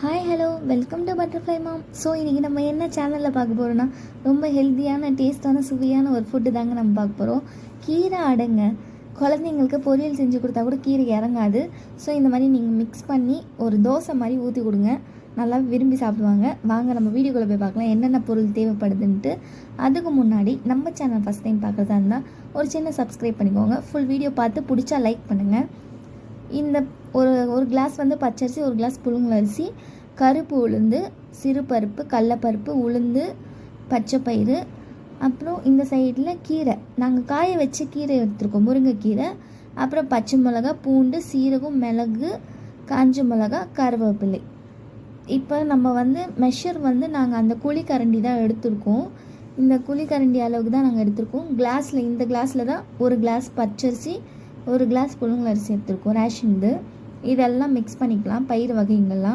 Hi hello welcome to butterfly mom. So இன்றைக்கி நம்ம என்ன சேனலில் பார்க்க போகிறோன்னா ரொம்ப ஹெல்த்தியான டேஸ்ட்டான சுவையான ஒரு ஃபுட்டு தாங்க நம்ம பார்க்க போகிறோம். கீரை அடைங்க. குழந்தைங்களுக்கு பொரியல் செஞ்சு கொடுத்தா கூட கீரை இறங்காது. ஸோ இந்த மாதிரி நீங்கள் மிக்ஸ் பண்ணி ஒரு தோசை மாதிரி ஊற்றி கொடுங்க, நல்லா விரும்பி சாப்பிடுவாங்க. வாங்க நம்ம வீடியோக்குள்ளே போய் பார்க்கலாம் என்னென்ன பொருள் தேவைப்படுதுன்ட்டு. அதுக்கு முன்னாடி நம்ம சேனல் ஃபஸ்ட் டைம் பார்க்குறதா இருந்தால் ஒரு சின்ன சப்ஸ்கிரைப் பண்ணிக்கோங்க. ஃபுல் வீடியோ பார்த்து பிடிச்சா லைக் பண்ணுங்கள். இந்த ஒரு கிளாஸ் வந்து பச்சரிசி, ஒரு கிளாஸ் புழுங்கலரிசி, கருப்பு உளுந்து, சிறுபருப்பு, கடலப்பருப்பு, உளுந்து, பச்சைப்பயிறு, அப்புறம் இந்த சைடில் கீரை, நாங்கள் காய வச்சு கீரை எடுத்துருக்கோம், முருங்கைக்கீரை, அப்புறம் பச்சை மிளகா, பூண்டு, சீரகம், மிளகு, காஞ்ச மிளகா, கருவேப்பிலை. இப்போ நம்ம வந்து மெஷர் வந்து நாங்கள் அந்த குழிக்கரண்டி தான் எடுத்திருக்கோம். இந்த குழிக்கரண்டி அளவுக்கு தான் நாங்கள் எடுத்திருக்கோம். கிளாஸில் இந்த கிளாஸில் தான் ஒரு கிளாஸ் பச்சரிசி, ஒரு கிளாஸ் புழுங்கலரிசி எடுத்துருக்கோம் ரேஷன். இதெல்லாம் மிக்ஸ் பண்ணிக்கலாம், பயிர் வகைங்கள்லாம்.